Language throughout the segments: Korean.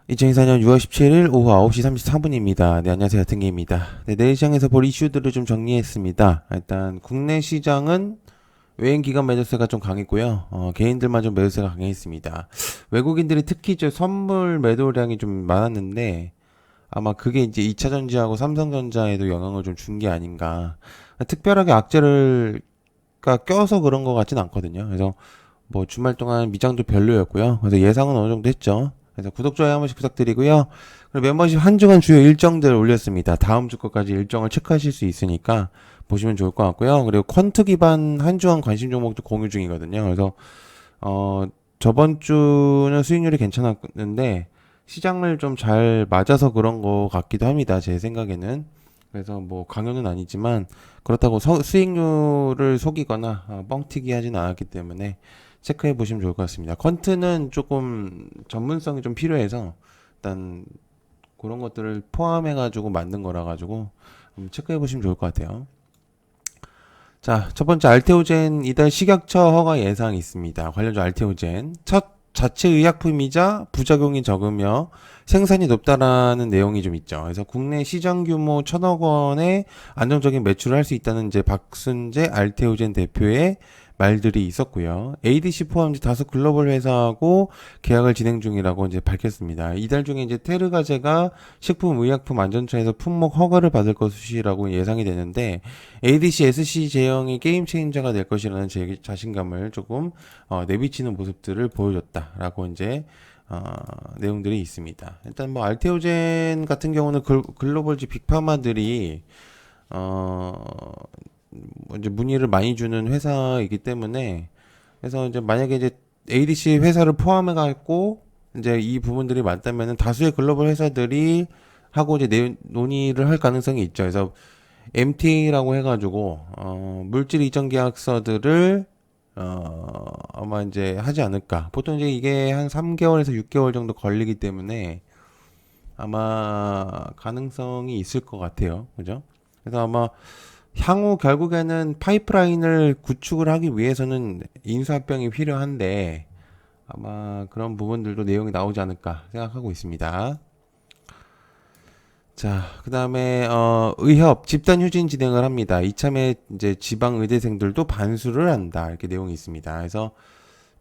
2024년 6월 17일 오후 9시 34분입니다. 네, 안녕하세요. 야팅기입니다. 네, 내일 시장에서 볼 이슈들을 좀 정리했습니다. 일단 국내 시장은 외인 기관 매도세가 좀 강했고요. 개인들만 좀 매도세가 강했습니다. 외국인들이 특히 저 선물 매도량이 좀 많았는데 아마 그게 이제 2차전지하고 삼성전자에도 영향을 좀 준 게 아닌가. 특별하게 악재를 껴서 그런 것 같진 않거든요. 그래서 뭐 주말 동안 미장도 별로였고요. 그래서 예상은 어느 정도 했죠. 그래서 구독, 좋아요 한 번씩 부탁드리고요. 그리고 멤버십 한 주간 주요 일정들을 올렸습니다. 다음 주 것까지 일정을 체크하실 수 있으니까 보시면 좋을 것 같고요. 그리고 퀀트 기반 한 주간 관심 종목도 공유 중이거든요. 그래서 어 저번 주는 수익률이 괜찮았는데 시장을 좀 잘 맞아서 그런 것 같기도 합니다. 제 생각에는. 그래서 뭐 강요는 아니지만 그렇다고 수익률을 속이거나 뻥튀기 하지는 않았기 때문에 체크해 보시면 좋을 것 같습니다. 퀀트는 조금 전문성이 좀 필요해서 일단 그런 것들을 포함해 가지고 만든 거라 가지고 체크해 보시면 좋을 것 같아요. 자, 첫 번째 알테오젠 이달 식약처 허가 예상이 있습니다. 관련주 알테오젠 첫 자체 의약품이자 부작용이 적으며 생산이 높다라는 내용이 좀 있죠. 그래서 국내 시장 규모 1,000억 원의 안정적인 매출을 할 수 있다는 이제 박순재 알테오젠 대표의 말들이 있었고요. ADC 포함 이제 다섯 글로벌 회사하고 계약을 진행 중이라고 이제 밝혔습니다. 이달 중에 이제 테르가제가 식품의약품안전처에서 품목 허가를 받을 것이라고 예상이 되는데 ADC, SC 제형이 게임 체인저가 될 것이라는 제 자신감을 조금 내비치는 모습들을 보여줬다라고 이제 내용들이 있습니다. 일단 뭐 알테오젠 같은 경우는 글로벌지 빅파마들이 뭐 이제 문의를 많이 주는 회사이기 때문에 그래서 이제 만약에 이제 ADC 회사를 포함해 갖고 이제 이 부분들이 맞다면은 다수의 글로벌 회사들이 하고 이제 논의를 할 가능성이 있죠. 그래서 MTA라고 해가지고 물질 이전 계약서들을 아마 이제 하지 않을까. 보통 이제 이게 한 3개월에서 6개월 정도 걸리기 때문에 아마 가능성이 있을 것 같아요. 그죠? 그래서 아마 향후 결국에는 파이프라인을 구축을 하기 위해서는 인수합병이 필요한데 아마 그런 부분들도 내용이 나오지 않을까 생각하고 있습니다. 자, 그다음에 의협 집단 휴진 진행을 합니다. 이참에 이제 지방 의대생들도 반수를 한다. 이렇게 내용이 있습니다. 그래서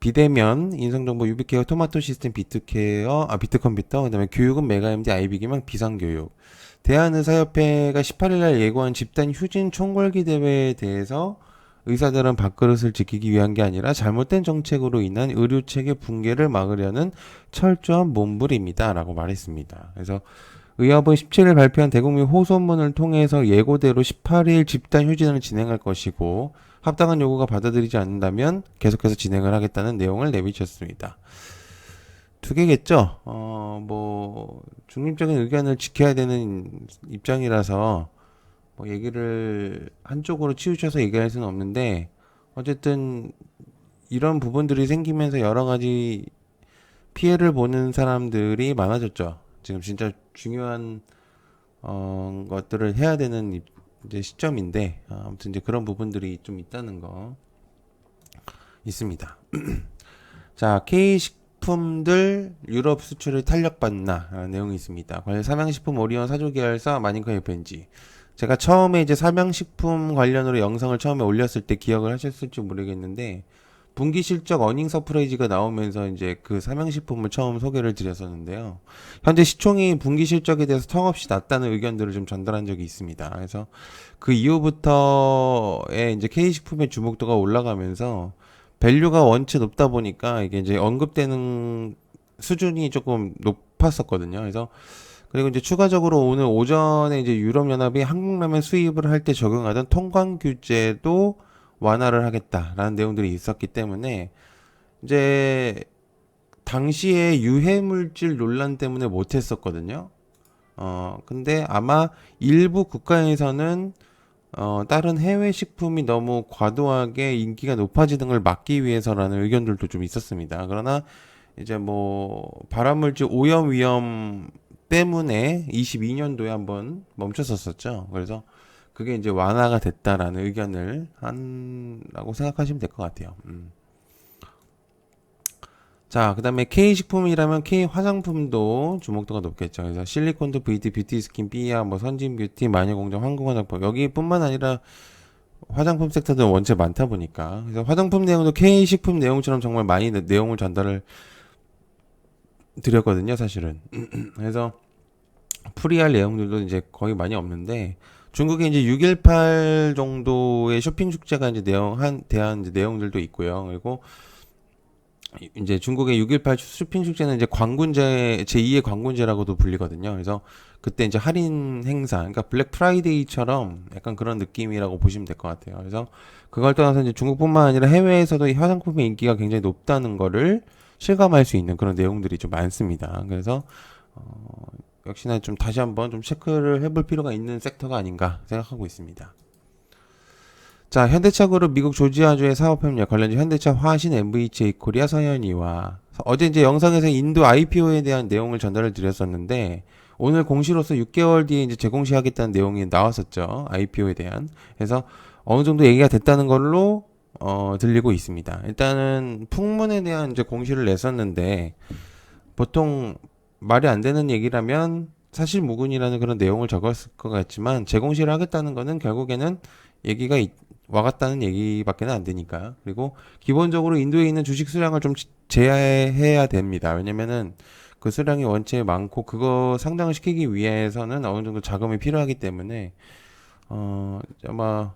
비대면, 인성정보 유비케어, 토마토 시스템, 비트케어, 비트컴퓨터, 그다음에 교육은 메가MD, 아이비기망, 비상교육. 대한의사협회가 18일 날 예고한 집단 휴진 총궐기 대회에 대해서 의사들은 밥그릇을 지키기 위한 게 아니라 잘못된 정책으로 인한 의료체계 붕괴를 막으려는 철저한 몸부림이다라고 말했습니다. 그래서 의협은 17일 발표한 대국민 호소문을 통해서 예고대로 18일 집단 휴진을 진행할 것이고 합당한 요구가 받아들이지 않는다면 계속해서 진행을 하겠다는 내용을 내비쳤습니다. 두 개겠죠. 뭐 중립적인 의견을 지켜야 되는 입장이라서 뭐 얘기를 한쪽으로 치우쳐서 얘기할 수는 없는데 어쨌든 이런 부분들이 생기면서 여러 가지 피해를 보는 사람들이 많아졌죠. 지금 진짜 중요한 것들을 해야 되는 이제 시점인데 아무튼 이제 그런 부분들이 좀 있다는 거 있습니다. 자, K 식품들 유럽 수출을 탄력받나 라는 내용이 있습니다. 관련 삼양식품 오리온 사조 계열사 마닌카 FNG. 제가 처음에 이제 삼양식품 관련으로 영상을 처음에 올렸을 때 기억을 하셨을지 모르겠는데 분기 실적 어닝 서프라이즈가 나오면서 이제 그 삼양식품을 처음 소개를 드렸었는데요. 현재 시총이 분기 실적에 대해서 턱없이 낮다는 의견들을 좀 전달한 적이 있습니다. 그래서 그 이후부터의 이제 K식품의 주목도가 올라가면서 밸류가 원체 높다 보니까 이게 이제 언급되는 수준이 조금 높았었거든요. 그래서 그리고 이제 추가적으로 오늘 오전에 이제 유럽연합이 한국라면 수입을 할 때 적용하던 통관 규제도 완화를 하겠다라는 내용들이 있었기 때문에 이제 당시에 유해 물질 논란 때문에 못했었거든요. 근데 아마 일부 국가에서는 다른 해외 식품이 너무 과도하게 인기가 높아지는 걸 막기 위해서라는 의견들도 좀 있었습니다. 그러나 이제 뭐 발암물질 오염 위험 때문에 22년도에 한번 멈췄었었죠. 그래서 그게 이제 완화가 됐다라는 의견을 한라고 생각하시면 될 것 같아요. 자, 그 다음에 K식품이라면 K화장품도 주목도가 높겠죠. 그래서 실리콘도 VT, 뷰티스킨, 삐아, 뭐 선진뷰티, 마녀공정, 황금화장품 여기뿐만 아니라 화장품 섹터도 원체 많다 보니까 그래서 화장품 내용도 K식품 내용처럼 정말 많이 내용을 전달을 드렸거든요, 사실은. 그래서 풀이할 내용들도 이제 거의 많이 없는데 중국에 이제 618 정도의 쇼핑 축제가 이제 대한 이제 내용들도 있고요. 그리고 이제 중국의 618 쇼핑 축제는 이제 광군제 제2의 광군제라고도 불리거든요. 그래서 그때 이제 할인 행사, 그러니까 블랙 프라이데이처럼 약간 그런 느낌이라고 보시면 될 것 같아요. 그래서 그걸 떠나서 이제 중국뿐만 아니라 해외에서도 이 화장품의 인기가 굉장히 높다는 거를 실감할 수 있는 그런 내용들이 좀 많습니다. 그래서 역시나 좀 다시 한번 좀 체크를 해볼 필요가 있는 섹터가 아닌가 생각하고 있습니다. 자, 현대차 그룹 미국 조지아주의 사업협력 관련주 현대차 화신 MVHA 코리아 서현이와 어제 이제 영상에서 인도 IPO에 대한 내용을 전달을 드렸었는데 오늘 공시로서 6개월 뒤에 이제 재공시하겠다는 내용이 나왔었죠. IPO에 대한. 그래서 어느 정도 얘기가 됐다는 걸로 들리고 있습니다. 일단은 풍문에 대한 이제 공시를 냈었는데 보통 말이 안 되는 얘기라면 사실 무근이라는 그런 내용을 적었을 것 같지만 재공시를 하겠다는 거는 결국에는 얘기가 와갔다는 얘기밖에 안 되니까. 그리고 기본적으로 인도에 있는 주식 수량을 좀 제한해야 됩니다. 왜냐면은 그 수량이 원체 많고 그거 상장을 시키기 위해서는 어느 정도 자금이 필요하기 때문에 아마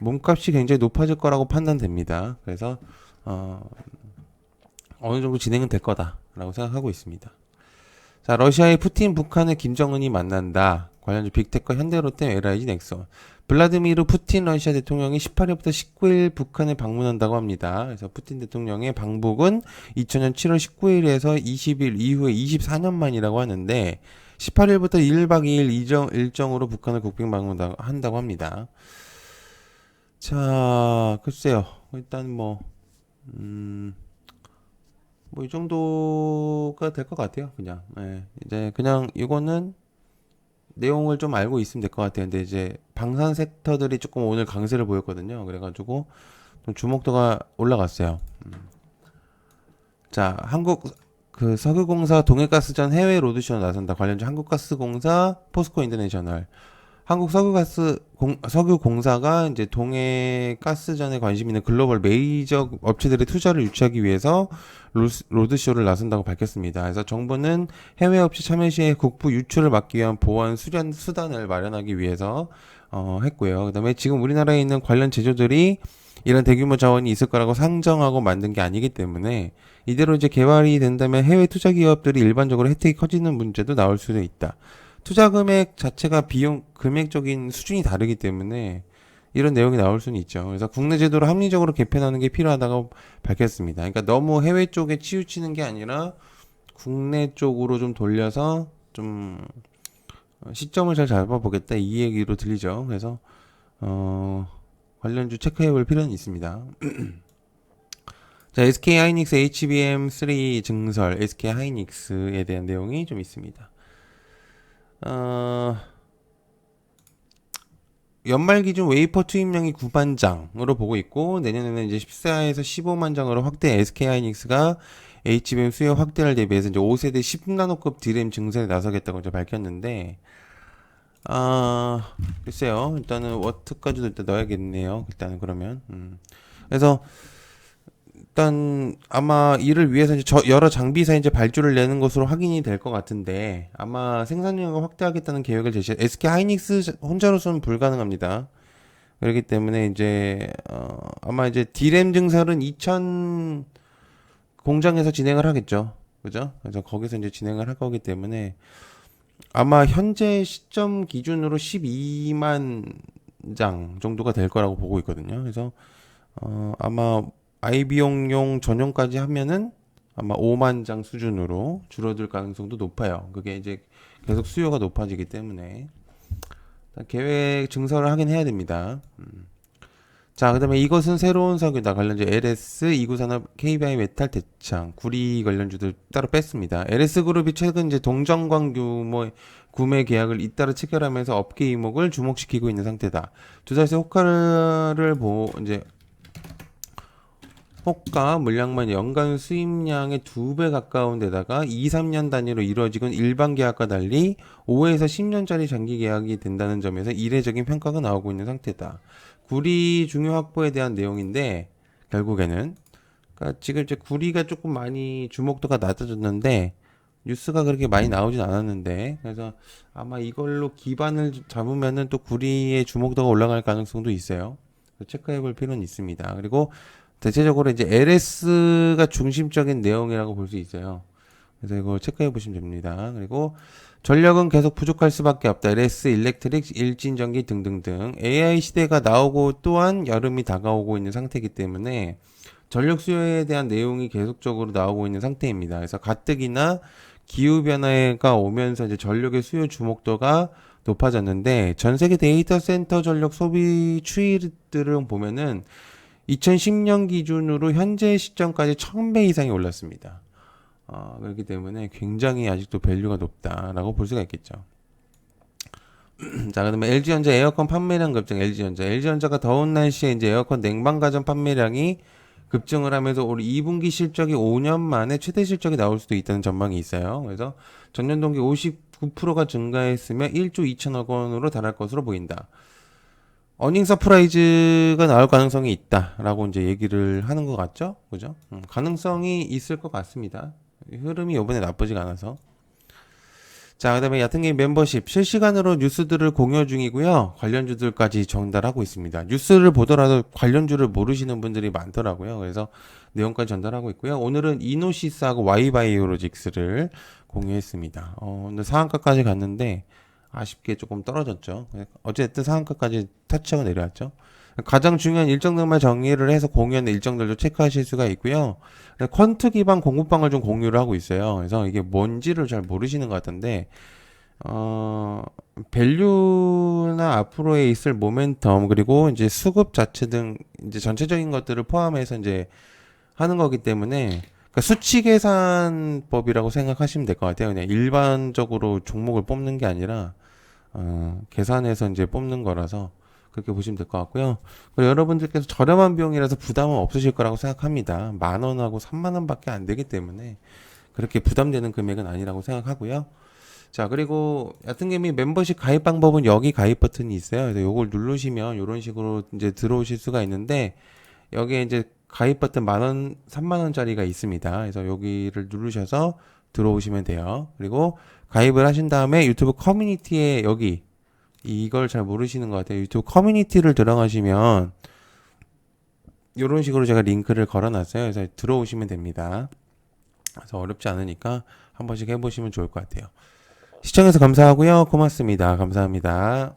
몸값이 굉장히 높아질 거라고 판단됩니다. 그래서 어느 정도 진행은 될 거다라고 생각하고 있습니다. 자, 러시아의 푸틴, 북한의 김정은이 만난다. 관련주 빅테크, 현대로템, LIG, 넥선. 블라디미르 푸틴 러시아 대통령이 18일부터 19일 북한을 방문한다고 합니다. 그래서 푸틴 대통령의 방북은 2000년 7월 19일에서 20일 이후에 24년 만이라고 하는데 18일부터 1박 2일 일정으로 북한을 국빈 방문한다고 합니다. 자, 글쎄요. 일단 이 정도가 될 것 같아요. 그냥. 예. 이제 그냥 이거는 내용을 좀 알고 있으면 될 것 같아요. 근데 이제 방산 섹터들이 조금 오늘 강세를 보였거든요. 그래가지고 좀 주목도가 올라갔어요. 자, 한국 그 석유공사 동해가스전 해외 로드쇼 나선다. 관련주 한국가스공사, 포스코 인터내셔널. 한국 석유공사가 이제 동해 가스전에 관심 있는 글로벌 메이저 업체들의 투자를 유치하기 위해서 로드쇼를 나선다고 밝혔습니다. 그래서 정부는 해외 업체 참여 시에 국부 유출을 막기 위한 보안 수단을 마련하기 위해서 했고요. 그다음에 지금 우리나라에 있는 관련 제조들이 이런 대규모 자원이 있을 거라고 상정하고 만든 게 아니기 때문에 이대로 이제 개발이 된다면 해외 투자 기업들이 일반적으로 혜택이 커지는 문제도 나올 수도 있다. 투자 금액 자체가 비용 금액적인 수준이 다르기 때문에 이런 내용이 나올 수는 있죠. 그래서 국내 제도를 합리적으로 개편하는 게 필요하다고 밝혔습니다. 그러니까 너무 해외 쪽에 치우치는 게 아니라 국내 쪽으로 좀 돌려서 좀 시점을 잘 잡아보겠다 이 얘기로 들리죠. 그래서 관련주 체크해볼 필요는 있습니다. 자, SK 하이닉스 HBM3 증설, SK 하이닉스에 대한 내용이 좀 있습니다. 연말 기준 웨이퍼 투입량이 9만 장으로 보고 있고 내년에는 이제 14에서 15만 장으로 확대. SK 하이닉스가 HBM 수요 확대를 대비해서 이제 5세대 10나노급 D램 증설에 나서겠다고 이제 밝혔는데 글쎄요. 일단은 워트까지도 일단 넣어야겠네요. 일단은 그러면 그래서 일단 아마 이를 위해서 이제 여러 장비사 이제 발주를 내는 것으로 확인이 될 것 같은데 아마 생산량을 확대하겠다는 계획을 SK 하이닉스 혼자로서는 불가능합니다. 그렇기 때문에 이제 아마 이제 D램 증설은 2000 공장에서 진행을 하겠죠. 그죠? 그래서 거기서 이제 진행을 할 거기 때문에 아마 현재 시점 기준으로 12만 장 정도가 될 거라고 보고 있거든요. 그래서 아마 IB용용 전용까지 하면은 아마 5만 장 수준으로 줄어들 가능성도 높아요. 그게 이제 계속 수요가 높아지기 때문에 계획 증설을 하긴 해야 됩니다. 자, 그다음에 이것은 새로운 석유다. 관련주 LS, 이구산업, KBI 메탈, 대창, 구리 관련주들 따로 뺐습니다. LS 그룹이 최근 이제 동정광 규모의 구매 계약을 잇따라 체결하면서 업계 이목을 주목시키고 있는 상태다. 두 달새 호가를 이제 호가 물량만 연간 수입량의 2배 가까운 데다가 2, 3년 단위로 이루어지건 일반 계약과 달리 5에서 10년짜리 장기 계약이 된다는 점에서 이례적인 평가가 나오고 있는 상태다. 구리 중요 확보에 대한 내용인데 결국에는 그러니까 지금 이제 구리가 조금 많이 주목도가 낮아졌는데 뉴스가 그렇게 많이 나오진 않았는데 그래서 아마 이걸로 기반을 잡으면은 또 구리의 주목도가 올라갈 가능성도 있어요. 체크해 볼 필요는 있습니다. 그리고 대체적으로 이제 LS가 중심적인 내용이라고 볼 수 있어요. 그래서 이거 체크해 보시면 됩니다. 그리고 전력은 계속 부족할 수밖에 없다. LS, 일렉트릭, 일진전기 등등등. AI 시대가 나오고 또한 여름이 다가오고 있는 상태이기 때문에 전력 수요에 대한 내용이 계속적으로 나오고 있는 상태입니다. 그래서 가뜩이나 기후 변화가 오면서 이제 전력의 수요 주목도가 높아졌는데 전 세계 데이터 센터 전력 소비 추이들을 보면은 2010년 기준으로 현재 시점까지 1000배 이상이 올랐습니다. 그렇기 때문에 굉장히 아직도 밸류가 높다라고 볼 수가 있겠죠. 자, 그다음에 LG전자 에어컨 판매량 급증. LG전자가 더운 날씨에 이제 에어컨 냉방가전 판매량이 급증을 하면서 올 2분기 실적이 5년 만에 최대 실적이 나올 수도 있다는 전망이 있어요. 그래서 전년 동기 59%가 증가했으며 1조 2천억 원으로 달할 것으로 보인다. 어닝 서프라이즈가 나올 가능성이 있다라고 이제 얘기를 하는 것 같죠? 그죠? 가능성이 있을 것 같습니다. 흐름이 이번에 나쁘지가 않아서. 자, 그다음에 얕은게임 멤버십 실시간으로 뉴스들을 공유 중이고요. 관련주들까지 전달하고 있습니다. 뉴스를 보더라도 관련주를 모르시는 분들이 많더라고요. 그래서 내용까지 전달하고 있고요. 오늘은 이노시스하고 와이바이오로직스를 공유했습니다. 근데 상한가까지 갔는데 아쉽게 조금 떨어졌죠. 어쨌든 상한가까지 터치하고 내려왔죠. 가장 중요한 일정들만 정리를 해서 공유하는 일정들도 체크하실 수가 있고요. 퀀트 기반 공부방을 좀 공유를 하고 있어요. 그래서 이게 뭔지를 잘 모르시는 것 같은데, 밸류나 앞으로에 있을 모멘텀, 그리고 이제 수급 자체 등 이제 전체적인 것들을 포함해서 이제 하는 거기 때문에, 그러니까 수치 계산법이라고 생각하시면 될 것 같아요. 그냥 일반적으로 종목을 뽑는 게 아니라, 계산해서 이제 뽑는 거라서, 그렇게 보시면 될 것 같고요. 그리고 여러분들께서 저렴한 비용이라서 부담은 없으실 거라고 생각합니다. 10,000원하고 30,000원밖에 안 되기 때문에 그렇게 부담되는 금액은 아니라고 생각하고요. 자, 그리고 얕은개미 멤버십 가입 방법은 여기 가입 버튼이 있어요. 그래서 요걸 누르시면 이런 식으로 이제 들어오실 수가 있는데 여기에 이제 가입 버튼 10,000원, 30,000원짜리가 있습니다. 그래서 여기를 누르셔서 들어오시면 돼요. 그리고 가입을 하신 다음에 유튜브 커뮤니티에 여기 이걸 잘 모르시는 것 같아요. 유튜브 커뮤니티를 들어가시면 이런 식으로 제가 링크를 걸어놨어요. 그래서 들어오시면 됩니다. 그래서 어렵지 않으니까 한 번씩 해보시면 좋을 것 같아요. 시청해서 감사하고요. 고맙습니다. 감사합니다.